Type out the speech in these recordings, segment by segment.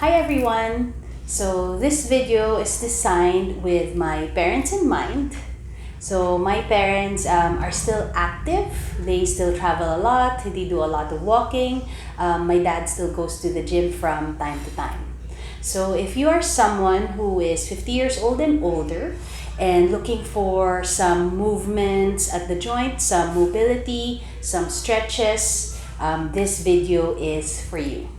Hi everyone! So this video is designed with my parents in mind. So my parents are still active. They still travel a lot. They do a lot of walking. My dad still goes to the gym from time to time. So if you are someone who is 50 years old and older and looking for some movements at the joint, some mobility, some stretches, this video is for you.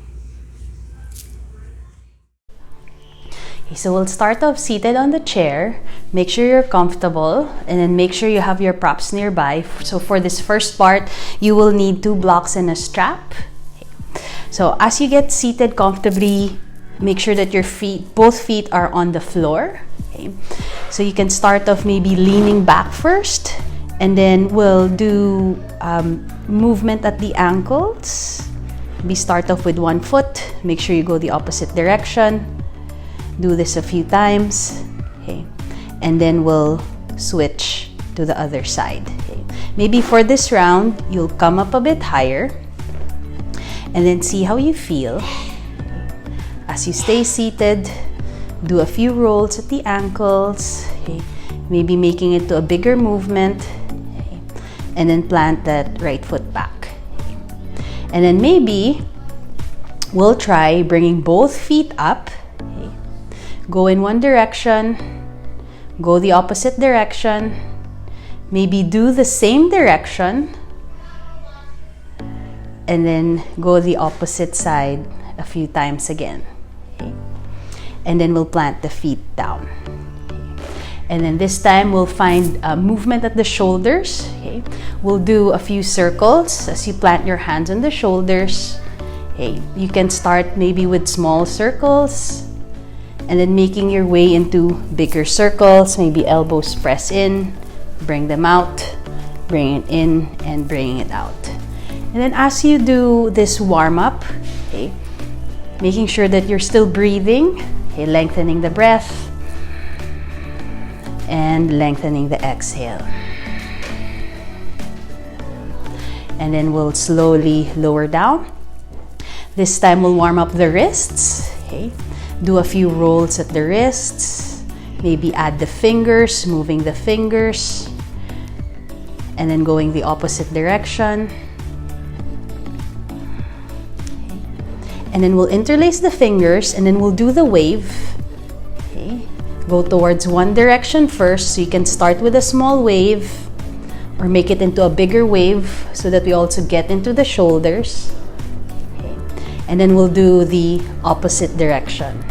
So we'll start off seated on the chair. Make sure you're comfortable and then make sure you have your props nearby. So for this first part, you will need 2 blocks and a strap. So as you get seated comfortably, make sure that your both feet are on the floor. So you can start off maybe leaning back first, and then we'll do movement at the ankles. We start off with 1 foot. Make sure you go the opposite direction. Do this a few times, okay, and then we'll switch to the other side. Okay. Maybe for this round, you'll come up a bit higher and then see how you feel. As you stay seated, do a few rolls at the ankles, okay, maybe making it to a bigger movement, okay, and then plant that right foot back. Okay. And then maybe we'll try bringing both feet up. Go in one direction, go the opposite direction, maybe do the same direction, and then go the opposite side a few times again. Okay. And then we'll plant the feet down. And then this time we'll find movement at the shoulders. Okay. We'll do a few circles as you plant your hands on the shoulders. Okay. You can start maybe with small circles, and then making your way into bigger circles, maybe elbows press in, bring them out, bring it in, and bring it out. And then as you do this warm-up, okay, making sure that you're still breathing, okay, lengthening the breath, and lengthening the exhale. And then we'll slowly lower down. This time we'll warm up the wrists, okay. Do a few rolls at the wrists, maybe add the fingers, moving the fingers, and then going the opposite direction. And then we'll interlace the fingers, and then we'll do the wave. Okay. Go towards one direction first, so you can start with a small wave or make it into a bigger wave so that we also get into the shoulders. Okay. And then we'll do the opposite direction.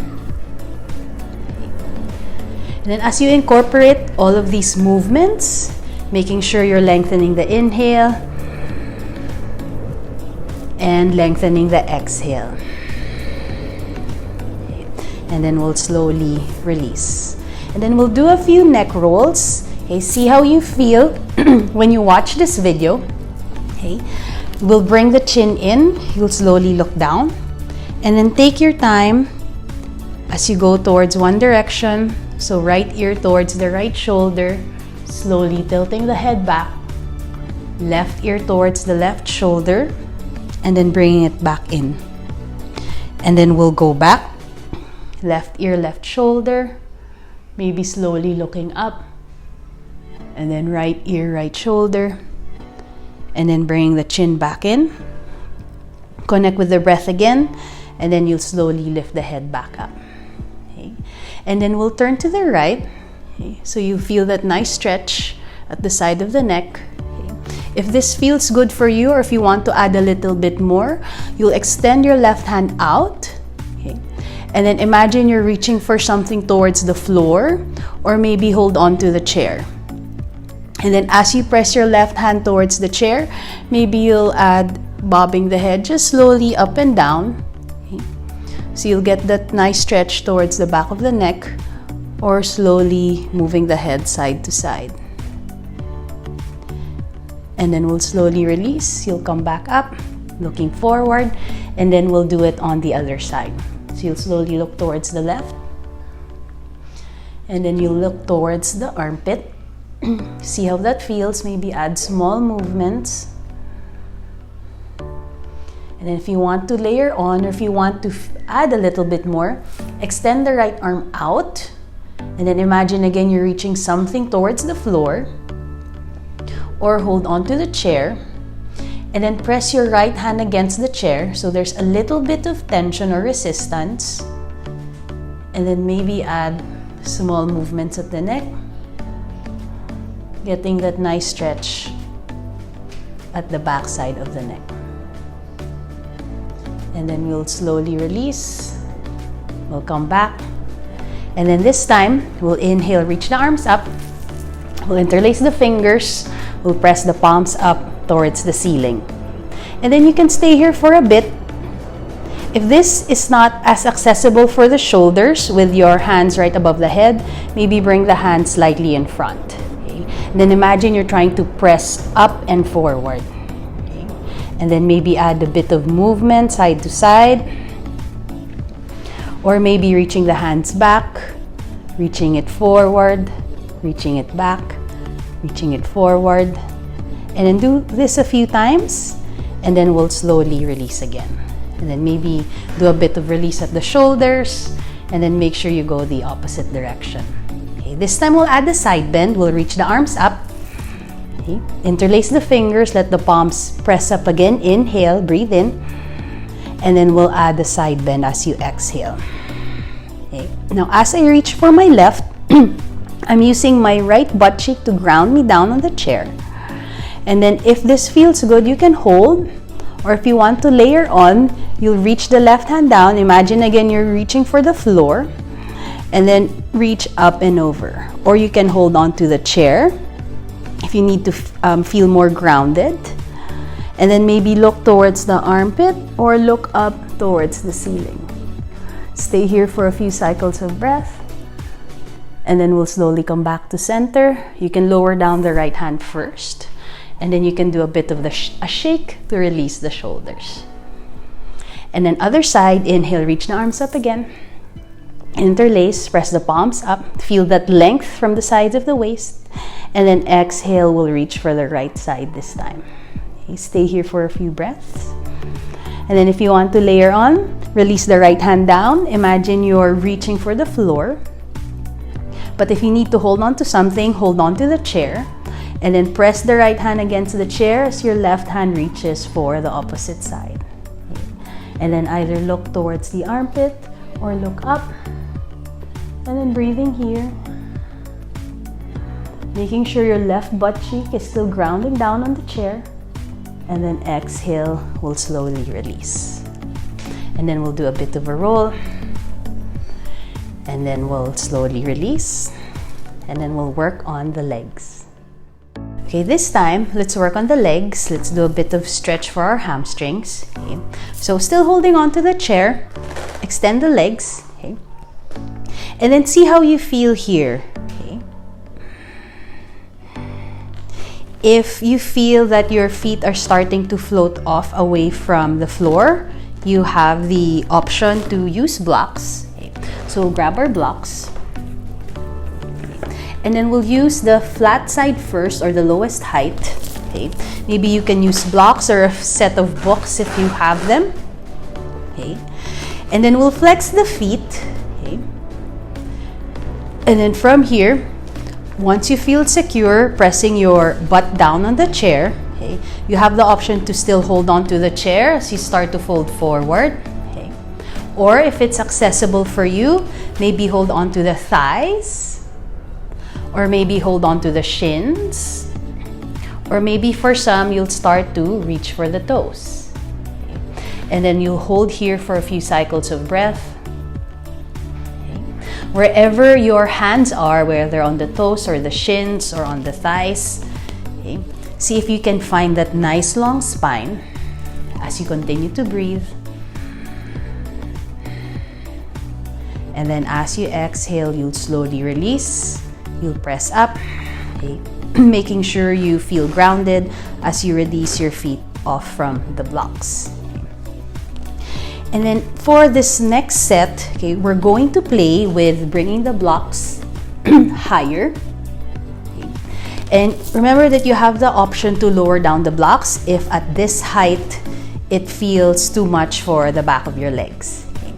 And then as you incorporate all of these movements, making sure you're lengthening the inhale and lengthening the exhale. Okay. And then we'll slowly release. And then we'll do a few neck rolls. Okay, see how you feel when you watch this video. Okay. We'll bring the chin in. You'll slowly look down. And then take your time as you go towards one direction. So right ear towards the right shoulder, slowly tilting the head back. Left ear towards the left shoulder, and then bringing it back in. And then we'll go back. Left ear, left shoulder, maybe slowly looking up. And then right ear, right shoulder. And then bringing the chin back in. Connect with the breath again, and then you'll slowly lift the head back up. And then we'll turn to the right. Okay. So you feel that nice stretch at the side of the neck. Okay. If this feels good for you, or if you want to add a little bit more, you'll extend your left hand out. Okay. And then imagine you're reaching for something towards the floor, or maybe hold on to the chair. And then as you press your left hand towards the chair, maybe you'll add bobbing the head just slowly up and down. So you'll get that nice stretch towards the back of the neck, or slowly moving the head side to side. And then we'll slowly release. You'll come back up, looking forward, and then we'll do it on the other side. So you'll slowly look towards the left, and then you'll look towards the armpit. See how that feels. Maybe add small movements. And then if you want to layer on, or if you want to add a little bit more, extend the right arm out. And then imagine again you're reaching something towards the floor. Or hold on to the chair. And then press your right hand against the chair so there's a little bit of tension or resistance. And then maybe add small movements at the neck. Getting that nice stretch at the back side of the neck. And then we'll slowly release. We'll come back. And then this time, we'll inhale, reach the arms up. We'll interlace the fingers. We'll press the palms up towards the ceiling. And then you can stay here for a bit. If this is not as accessible for the shoulders with your hands right above the head, maybe bring the hands slightly in front. Okay? And then imagine you're trying to press up and forward. Okay? And then maybe add a bit of movement side to side. Or maybe reaching the hands back, reaching it forward, reaching it back, reaching it forward. And then do this a few times, and then we'll slowly release again. And then maybe do a bit of release at the shoulders, and then make sure you go the opposite direction. Okay, this time we'll add the side bend. We'll reach the arms up. Okay, interlace the fingers, let the palms press up again. Inhale, breathe in. And then we'll add the side bend as you exhale. Okay. Now, as I reach for my left, I'm using my right butt cheek to ground me down on the chair. And then if this feels good, you can hold. Or if you want to layer on, you'll reach the left hand down. Imagine again you're reaching for the floor. And then reach up and over. Or you can hold on to the chair if you need to feel more grounded. And then maybe look towards the armpit or look up towards the ceiling. Stay here for a few cycles of breath. And then we'll slowly come back to center. You can lower down the right hand first. And then you can do a bit of a shake to release the shoulders. And then other side, inhale, reach the arms up again. Interlace, press the palms up. Feel that length from the sides of the waist. And then exhale, we'll reach for the right side this time. Stay here for a few breaths. And then if you want to layer on, release the right hand down. Imagine you're reaching for the floor. But if you need to hold on to something, hold on to the chair. And then press the right hand against the chair as your left hand reaches for the opposite side. And then either look towards the armpit or look up. And then breathing here. Making sure your left butt cheek is still grounding down on the chair. And then exhale, we'll slowly release. And then we'll do a bit of a roll. And then we'll slowly release. And then we'll work on the legs. Okay, this time, let's work on the legs. Let's do a bit of stretch for our hamstrings. Okay. So still holding on to the chair. Extend the legs. Okay. And then see how you feel here. If you feel that your feet are starting to float off away from the floor, you have the option to use blocks. Okay. So we'll grab our blocks. And then we'll use the flat side first, or the lowest height. Okay. Maybe you can use blocks or a set of books if you have them. Okay. And then we'll flex the feet. Okay. And then from here, once you feel secure, pressing your butt down on the chair, okay, you have the option to still hold on to the chair as you start to fold forward. Okay. Or if it's accessible for you, maybe hold on to the thighs, or maybe hold on to the shins, or maybe for some, you'll start to reach for the toes. Okay. And then you'll hold here for a few cycles of breath. Wherever your hands are, whether on the toes or the shins or on the thighs, okay, see if you can find that nice long spine as you continue to breathe. And then as you exhale, you'll slowly release. You'll press up, okay, making sure you feel grounded as you release your feet off from the blocks. And then for this next set, okay, we're going to play with bringing the blocks higher. Okay. And remember that you have the option to lower down the blocks if at this height it feels too much for the back of your legs. Okay.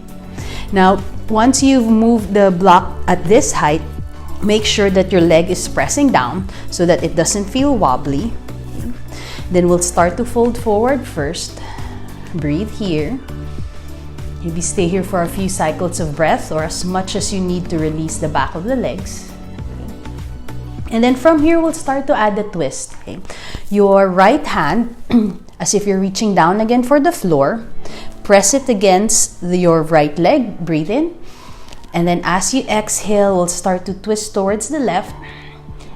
Now, once you've moved the block at this height, make sure that your leg is pressing down so that it doesn't feel wobbly. Okay. Then we'll start to fold forward first. Breathe here. Maybe stay here for a few cycles of breath or as much as you need to release the back of the legs. Okay. And then from here, we'll start to add the twist. Okay. Your right hand, as if you're reaching down again for the floor, press it against your right leg. Breathe in. And then as you exhale, we'll start to twist towards the left.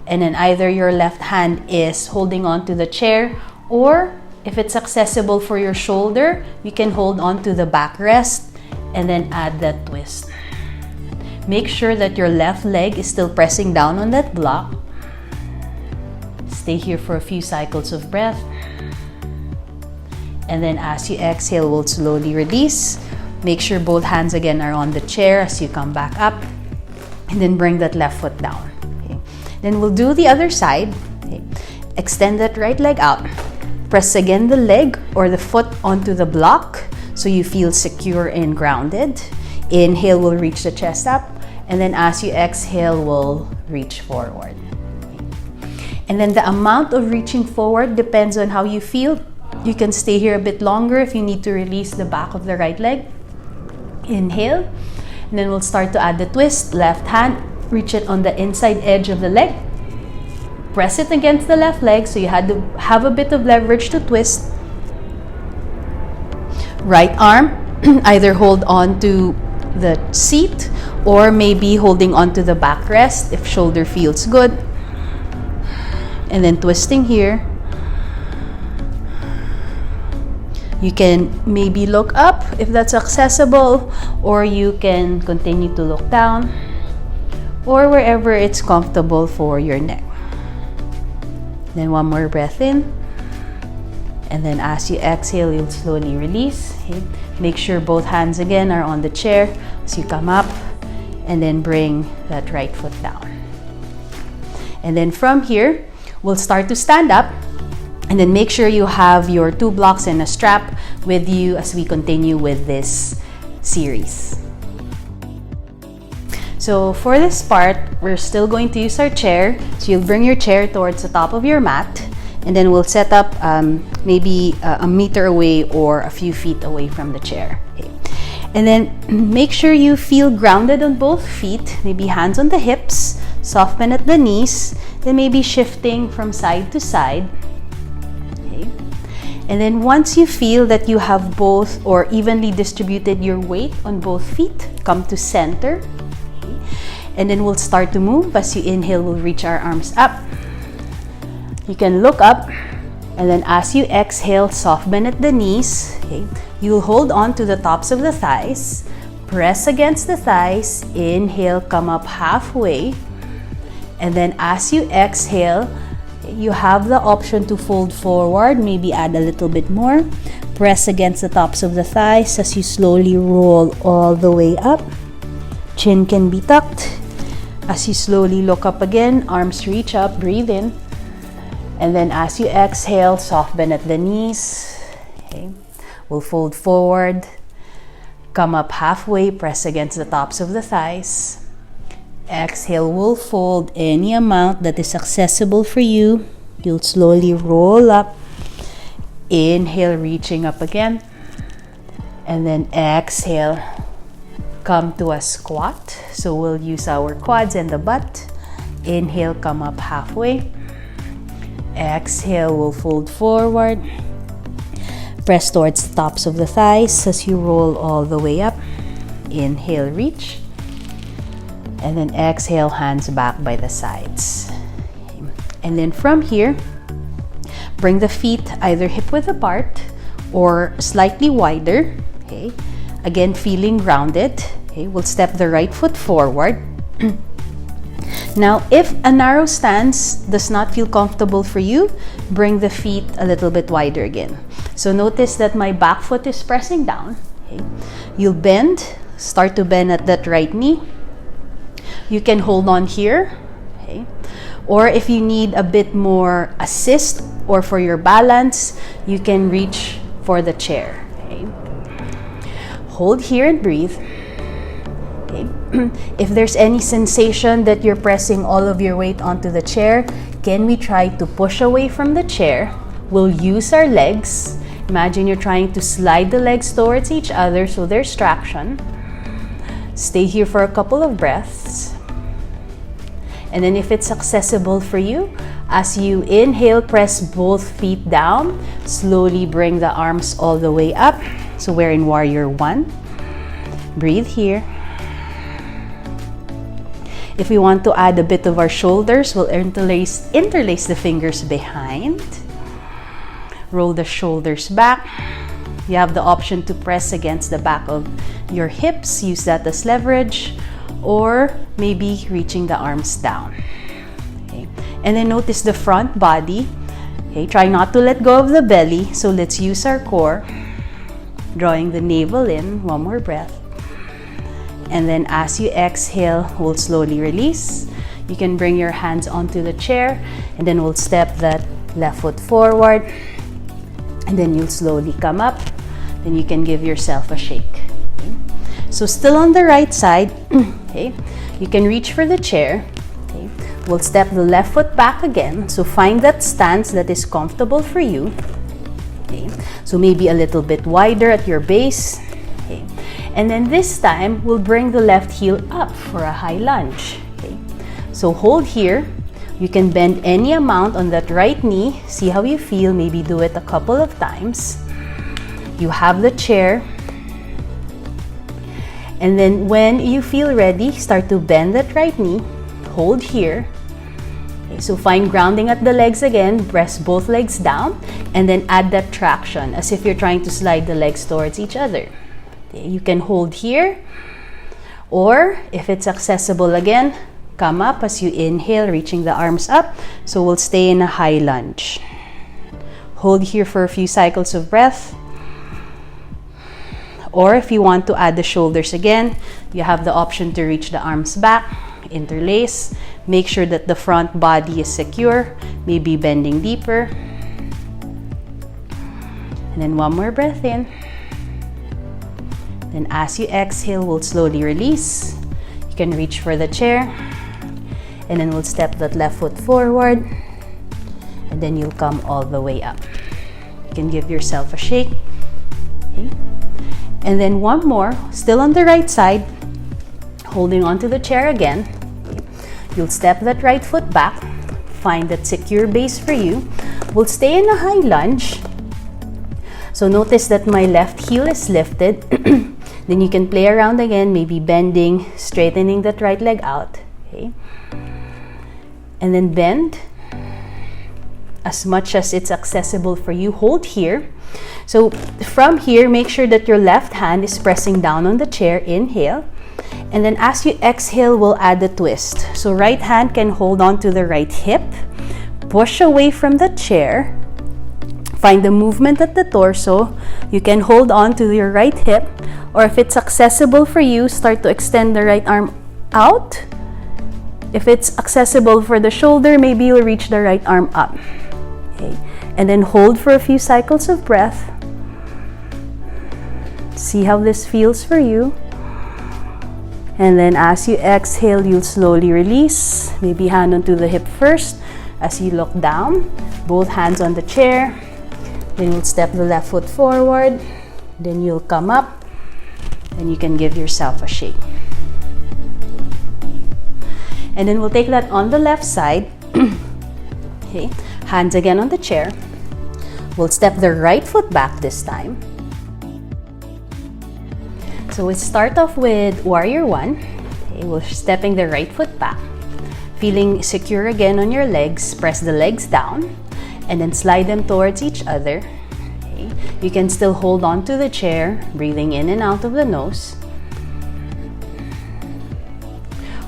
And then either your left hand is holding on to the chair, or if it's accessible for your shoulder, you can hold on to the backrest and then add that twist. Make sure that your left leg is still pressing down on that block. Stay here for a few cycles of breath. And then as you exhale, we'll slowly release. Make sure both hands again are on the chair as you come back up. And then bring that left foot down. Okay. Then we'll do the other side. Okay. Extend that right leg out. Press again the leg or the foot onto the block so you feel secure and grounded. Inhale, we'll reach the chest up. And then as you exhale, we'll reach forward. And then the amount of reaching forward depends on how you feel. You can stay here a bit longer if you need to release the back of the right leg. Inhale. And then we'll start to add the twist. Left hand, reach it on the inside edge of the leg. Press it against the left leg so you had to have a bit of leverage to twist. Right arm, either hold on to the seat or maybe holding on to the backrest if shoulder feels good. And then twisting here. You can maybe look up if that's accessible, or you can continue to look down, or wherever it's comfortable for your neck. Then one more breath in. And then as you exhale, you'll slowly release. Okay. Make sure both hands again are on the chair as you come up, and then bring that right foot down. And then from here, we'll start to stand up. And then make sure you have your 2 blocks and a strap with you as we continue with this series. So for this part, we're still going to use our chair. So you'll bring your chair towards the top of your mat, and then we'll set up maybe a meter away or a few feet away from the chair. Okay. And then make sure you feel grounded on both feet, maybe hands on the hips, soften at the knees, then maybe shifting from side to side. And then once you feel that you have both or evenly distributed your weight on both feet, come to center. Okay. And then we'll start to move. As you inhale, we'll reach our arms up. You can look up. And then as you exhale, soft bend at the knees. Okay. You'll hold on to the tops of the thighs. Press against the thighs. Inhale, come up halfway. And then as you exhale, you have the option to fold forward, maybe add a little bit more. Press against the tops of the thighs as you slowly roll all the way up. Chin can be tucked. As you slowly look up again, arms reach up, breathe in. And then as you exhale, soft bend at the knees. Okay. We'll fold forward, come up halfway, press against the tops of the thighs. Exhale, we'll fold any amount that is accessible for you. You'll slowly roll up. Inhale, reaching up again. And then exhale, come to a squat. So we'll use our quads and the butt. Inhale, come up halfway. Exhale, we'll fold forward. Press towards the tops of the thighs as you roll all the way up. Inhale, reach. And then exhale, hands back by the sides. And then from here, bring the feet either hip width apart or slightly wider. Okay. Again, feeling grounded. Okay. We'll step the right foot forward. Now, if a narrow stance does not feel comfortable for you, bring the feet a little bit wider again. So notice that my back foot is pressing down. Okay. You'll bend, start to bend at that right knee. You can hold on here, okay? Or if you need a bit more assist or for your balance, you can reach for the chair. Okay. Hold here and breathe. Okay. If there's any sensation that you're pressing all of your weight onto the chair, can we try to push away from the chair? We'll use our legs. Imagine you're trying to slide the legs towards each other so there's traction. Stay here for a couple of breaths. And then if it's accessible for you, as you inhale, press both feet down. Slowly bring the arms all the way up. So we're in Warrior 1. Breathe here. If we want to add a bit of our shoulders, we'll interlace the fingers behind. Roll the shoulders back. You have the option to press against the back of your hips. Use that as leverage, or maybe reaching the arms down. Okay. And then notice the front body. Okay. Try not to let go of the belly. So let's use our core. Drawing the navel in. One more breath. And then as you exhale, we'll slowly release. You can bring your hands onto the chair, and then we'll step that left foot forward. And then you'll slowly come up. Then you can give yourself a shake. Okay. So still on the right side, okay, you can reach for the chair. Okay. We'll step the left foot back again. So find that stance that is comfortable for you. Okay. So maybe a little bit wider at your base. Okay. And then this time, we'll bring the left heel up for a high lunge. Okay. So hold here. You can bend any amount on that right knee. See how you feel. Maybe do it a couple of times. You have the chair. And then when you feel ready, start to bend that right knee. Hold here. Okay, so find grounding at the legs again. Press both legs down. And then add that traction as if you're trying to slide the legs towards each other. Okay, you can hold here. Or if it's accessible again, come up as you inhale, reaching the arms up. So we'll stay in a high lunge. Hold here for a few cycles of breath. Or if you want to add the shoulders again, you have the option to reach the arms back, interlace. Make sure that the front body is secure, maybe bending deeper. And then one more breath in. Then as you exhale, we'll slowly release. You can reach for the chair. And then we'll step that left foot forward. And then you'll come all the way up. You can give yourself a shake. Okay. And then one more, still on the right side, holding onto the chair again. Okay. You'll step that right foot back. Find that secure base for you. We'll stay in a high lunge. So notice that my left heel is lifted. Then you can play around again, maybe bending, straightening that right leg out. Okay. And then bend as much as it's accessible for you. Hold here. So from here, make sure that your left hand is pressing down on the chair. Inhale. And then as you exhale, we'll add the twist. So right hand can hold on to the right hip. Push away from the chair. Find the movement at the torso. You can hold on to your right hip, or if it's accessible for you, start to extend the right arm out. If it's accessible for the shoulder, maybe you'll reach the right arm up. Okay. And then hold for a few cycles of breath. See how this feels for you. And then as you exhale, you'll slowly release. Maybe hand onto the hip first as you look down. Both hands on the chair. Then you'll step the left foot forward. Then you'll come up. And you can give yourself a shake. And then we'll take that on the left side. Okay. Hands again on the chair. We'll step the right foot back this time. So we'll start off with Warrior 1. Okay. We're stepping the right foot back. Feeling secure again on your legs. Press the legs down. And then slide them towards each other. Okay. You can still hold on to the chair, breathing in and out of the nose.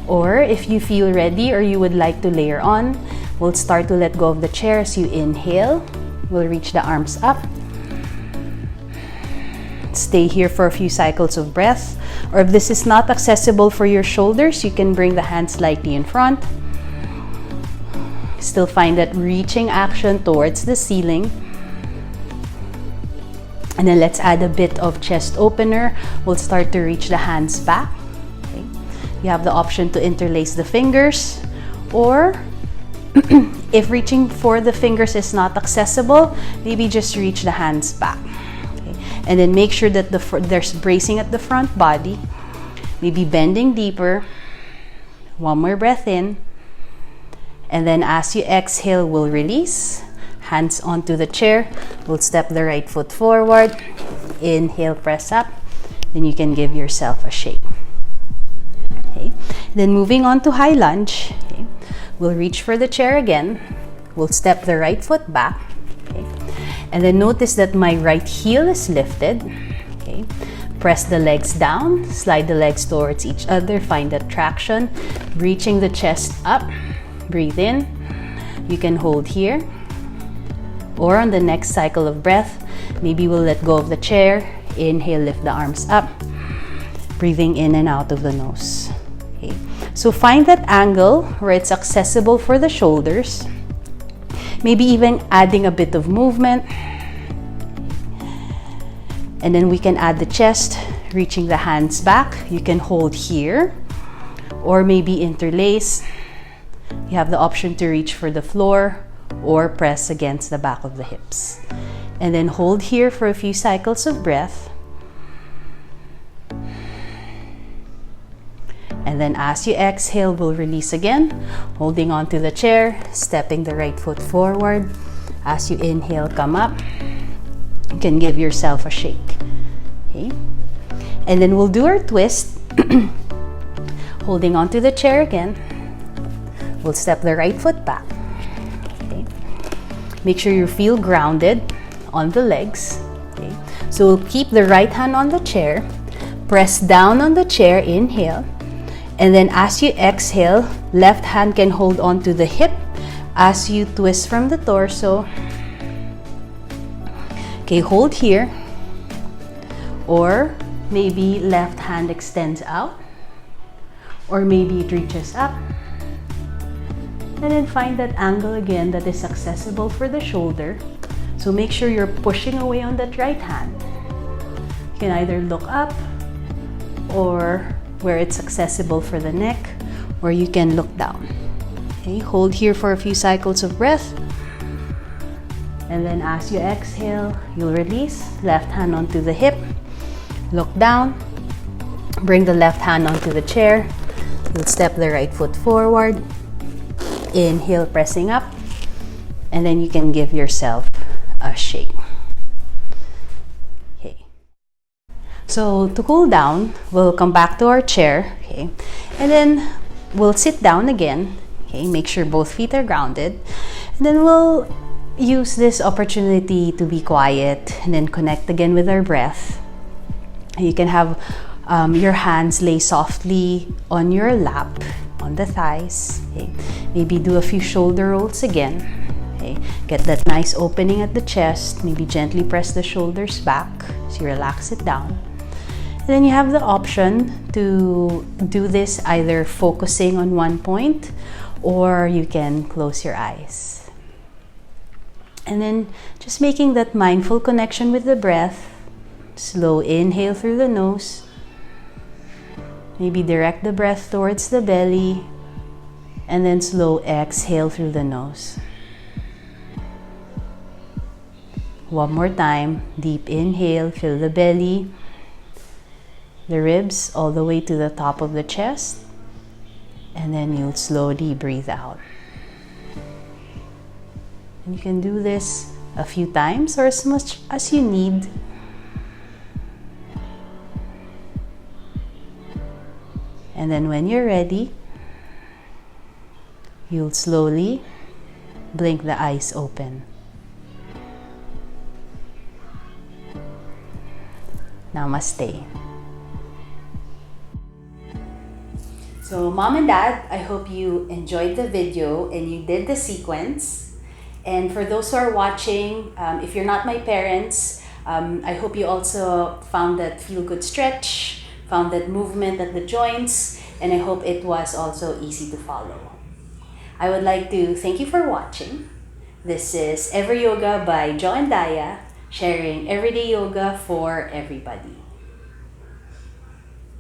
Or if you feel ready or you would like to layer on, we'll start to let go of the chair as you inhale. We'll reach the arms up. Stay here for a few cycles of breath. Or if this is not accessible for your shoulders, you can bring the hands slightly in front. Still find that reaching action towards the ceiling. And then let's add a bit of chest opener. We'll start to reach the hands back. Okay. You have the option to interlace the fingers, or if reaching for the fingers is not accessible, maybe just reach the hands back. Okay. And then make sure that there's bracing at the front body. Maybe bending deeper. One more breath in. And then as you exhale, we'll release. Hands onto the chair. We'll step the right foot forward. Inhale, press up. Then you can give yourself a shake. Okay. Then moving on to high lunge. Okay. We'll reach for the chair again. We'll step the right foot back. Okay. And then notice that my right heel is lifted. Okay. Press the legs down, slide the legs towards each other, find that traction, reaching the chest up, breathe in. You can hold here, or on the next cycle of breath, maybe we'll let go of the chair, inhale, lift the arms up, breathing in and out of the nose. Okay. So find that angle where it's accessible for the shoulders, maybe even adding a bit of movement. And then we can add the chest, reaching the hands back. You can hold here, or maybe interlace. You have the option to reach for the floor or press against the back of the hips. And then hold here for a few cycles of breath. And then as you exhale, we'll release again, holding onto the chair, stepping the right foot forward. As you inhale, come up. You can give yourself a shake. Okay. And then we'll do our twist. Holding onto the chair again. We'll step the right foot back. Okay. Make sure you feel grounded on the legs. Okay. So we'll keep the right hand on the chair. Press down on the chair, inhale. And then as you exhale, left hand can hold onto the hip as you twist from the torso. Okay, hold here, or maybe left hand extends out, or maybe it reaches up. And then find that angle again that is accessible for the shoulder. So make sure you're pushing away on that right hand. You can either look up, or where it's accessible for the neck, or you can look down. Okay, hold here for a few cycles of breath. And then as you exhale, you'll release. Left hand onto the hip. Look down. Bring the left hand onto the chair. You'll step the right foot forward. Inhale, pressing up. And then you can give yourself a shake. Okay. So to cool down, we'll come back to our chair. Okay. And then we'll sit down again. Okay. Make sure both feet are grounded. And then we'll use this opportunity to be quiet and then connect again with our breath. You can have your hands lay softly on your lap, on the thighs. Okay. Maybe do a few shoulder rolls again. Okay. Get that nice opening at the chest. Maybe gently press the shoulders back so you relax it down. And then you have the option to do this either focusing on one point, or you can close your eyes. And then just making that mindful connection with the breath. Slow inhale through the nose. Maybe direct the breath towards the belly. And then slow exhale through the nose. One more time. Deep inhale, fill the belly. The ribs all the way to the top of the chest. And then you'll slowly breathe out. And you can do this a few times or as much as you need. And then when you're ready, you'll slowly blink the eyes open. Namaste. So Mom and Dad, I hope you enjoyed the video and you did the sequence. And for those who are watching, if you're not my parents, I hope you also found that feel-good stretch, found that movement at the joints, and I hope it was also easy to follow. I would like to thank you for watching. This is Ever Yoga by Jo and Daya. sharing everyday yoga for everybody.